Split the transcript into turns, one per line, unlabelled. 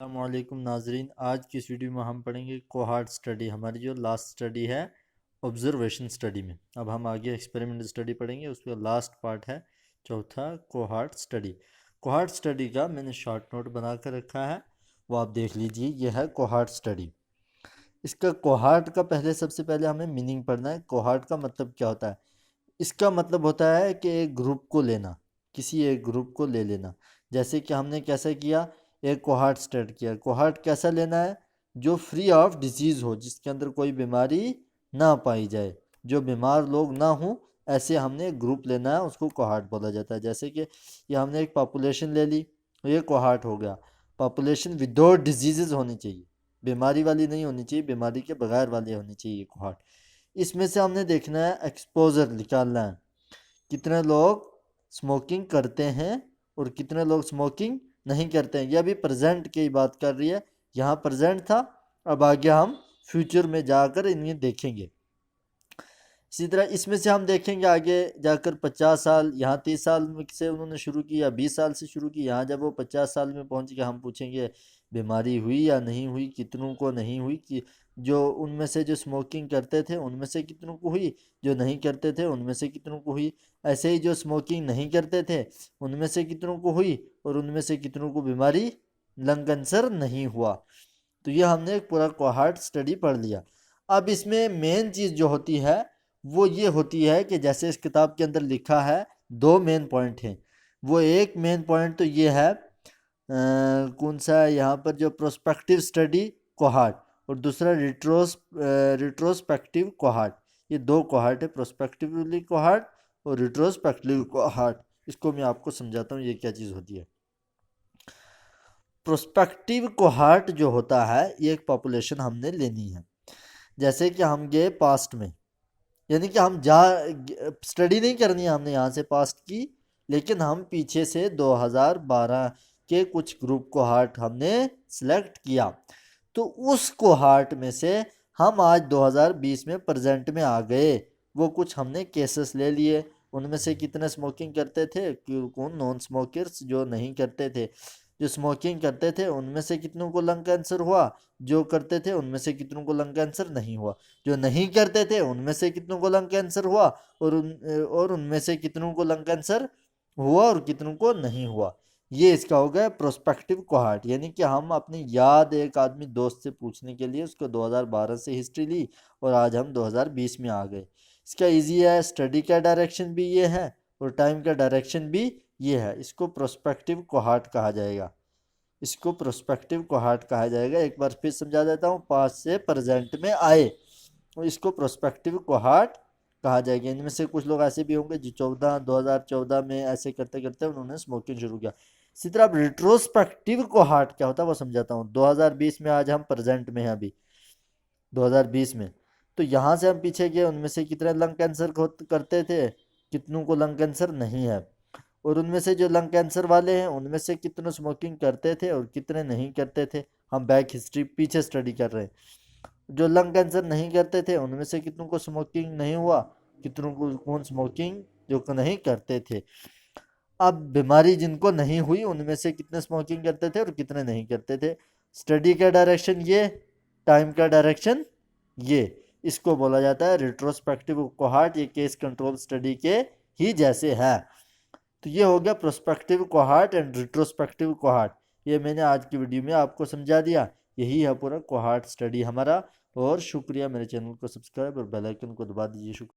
अस्सलामुअलैकुम नाजरीन, आज की इस वीडियो में हम पढ़ेंगे कोहार्ट स्टडी। हमारी जो लास्ट स्टडी है ऑब्जर्वेशन स्टडी में, अब हम आगे एक्सपेरिमेंट स्टडी पढ़ेंगे। उसका लास्ट पार्ट है चौथा कोहार्ट स्टडी। कोहार्ट स्टडी का मैंने शॉर्ट नोट बना कर रखा है, वो आप देख लीजिए। यह है कोहार्ट स्टडी। इसका कोहार्ट का सबसे पहले हमें मीनिंग पढ़ना है। कोहार्ट का मतलब क्या होता है? इसका मतलब होता है कि एक ग्रुप को लेना, किसी एक ग्रुप को ले लेना। जैसे कि हमने कैसे किया, एक कोहार्ट स्टार्ट किया। कोहार्ट कैसा लेना है? जो फ्री ऑफ डिजीज़ हो, जिसके अंदर कोई बीमारी ना पाई जाए, जो बीमार लोग ना हों, ऐसे हमने एक ग्रुप लेना है, उसको कोहार्ट बोला जाता है। जैसे कि ये हमने एक पॉपुलेशन ले ली, ये कोहार्ट हो गया। पॉपुलेशन विदाउट डिजीज़ होनी चाहिए, बीमारी वाली नहीं होनी चाहिए, बीमारी के बगैर वाली होनी चाहिए कोहार्ट। इसमें से हमने देखना है, एक्सपोजर निकालना है, कितने लोग स्मोकिंग करते हैं और कितने लोग स्मोकिंग नहीं करते हैं। यह भी प्रेजेंट की बात कर रही है, यहाँ प्रेजेंट था, अब आगे हम फ्यूचर में जाकर इन्हें देखेंगे। इसी तरह इसमें से हम देखेंगे आगे जाकर 50 साल, यहाँ 30 साल से उन्होंने शुरू की या 20 साल से शुरू की। यहाँ जब वो 50 साल में पहुँच गए, हम पूछेंगे बीमारी हुई या नहीं हुई, कितनों को नहीं हुई, कि जो उनमें से जो स्मोकिंग करते थे उनमें से कितनों को हुई, जो नहीं करते थे उनमें से कितनों को हुई। ऐसे ही जो स्मोकिंग नहीं करते थे उनमें से कितनों को हुई, और उनमें से कितनों को बीमारी लंग कैंसर नहीं हुआ। तो ये हमने एक पूरा कोहार्ट स्टडी पढ़ लिया। अब इसमें मेन चीज़ जो होती है वो ये होती है कि जैसे इस किताब के अंदर लिखा है, दो मेन पॉइंट हैं। वो एक मेन पॉइंट तो ये है, कौन सा है यहाँ पर, जो प्रोस्पेक्टिव स्टडी कोहार्ट, और दूसरा रिट्रोस्पेक्टिव कोहार्ट। ये दो कोहार्ट है, प्रोस्पेक्टिवली कोहार्ट और रिट्रोस्पेक्टिव कोहार्ट। इसको मैं आपको समझाता हूँ ये क्या चीज़ होती है। प्रोस्पेक्टिव कोहार्ट जो होता है, ये एक पॉपुलेशन हमने लेनी है। जैसे कि हम गए पास्ट में, यानी कि हम जा स्टडी नहीं करनी है हमने यहाँ से पास्ट की, लेकिन हम पीछे से 2012 के कुछ ग्रुप कोहार्ट हमने सिलेक्ट किया। तो उस कोहार्ट में से हम आज 2020 में प्रेजेंट में आ गए। वो कुछ हमने केसेस ले लिए, उनमें से कितने स्मोकिंग करते थे, कौन नॉन स्मोकर्स जो नहीं करते थे, जो स्मोकिंग करते थे उनमें से कितनों को लंग कैंसर हुआ, जो करते थे उनमें से कितनों को लंग कैंसर नहीं हुआ, जो नहीं करते थे उनमें से कितनों को लंग कैंसर हुआ, और उनमें से कितनों को लंग कैंसर हुआ और कितनों को नहीं हुआ। ये इसका हो गया प्रोस्पेक्टिव कोहार्ट। यानी कि हम अपनी याद एक आदमी दोस्त से पूछने के लिए उसको 2012 से हिस्ट्री ली, और आज हम 2020 में आ गए। इसका इजी है, स्टडी का डायरेक्शन भी ये है और टाइम का डायरेक्शन भी ये है। इसको प्रोस्पेक्टिव कोहार्ट कहा जाएगा, इसको प्रोस्पेक्टिव कोहार्ट कहा जाएगा। एक बार फिर समझा देता हूँ, पास्ट से प्रेजेंट में आए तो इसको प्रोस्पेक्टिव कोहार्ट कहा जाएगा। इनमें से कुछ लोग ऐसे भी होंगे जो 2014 में ऐसे करते करते उन्होंने स्मोकिंग शुरू किया। इसी तरह अब रिट्रोस्पेक्टिव कोहार्ट क्या होता है वो समझाता हूँ। 2020 में, आज हम प्रेजेंट में हैं अभी 2020 में, तो यहाँ से हम पीछे गए, उनमें से कितने लंग कैंसर करते थे, कितनों को लंग कैंसर नहीं है, और उनमें से जो लंग कैंसर वाले हैं उनमें से कितने स्मोकिंग करते थे और कितने नहीं करते थे। हम बैक हिस्ट्री पीछे स्टडी कर रहे हैं। जो लंग कैंसर नहीं करते थे उनमें से कितनों को स्मोकिंग नहीं हुआ, कितनों को कौन स्मोकिंग जो नहीं करते थे। अब बीमारी जिनको नहीं हुई उनमें से कितने स्मोकिंग करते थे और कितने नहीं करते थे। स्टडी का डायरेक्शन ये, टाइम का डायरेक्शन ये, इसको बोला जाता है रिट्रोस्पेक्टिव कोहार्ट। ये केस कंट्रोल स्टडी के ही जैसे है। तो ये हो गया prospective cohort and retrospective cohort. ये मैंने आज की वीडियो में आपको समझा दिया। यही है पूरा कोहार्ट स्टडी हमारा। और शुक्रिया, मेरे चैनल को सब्सक्राइब और बेल आइकन को दबा दीजिए। शुक्रिया।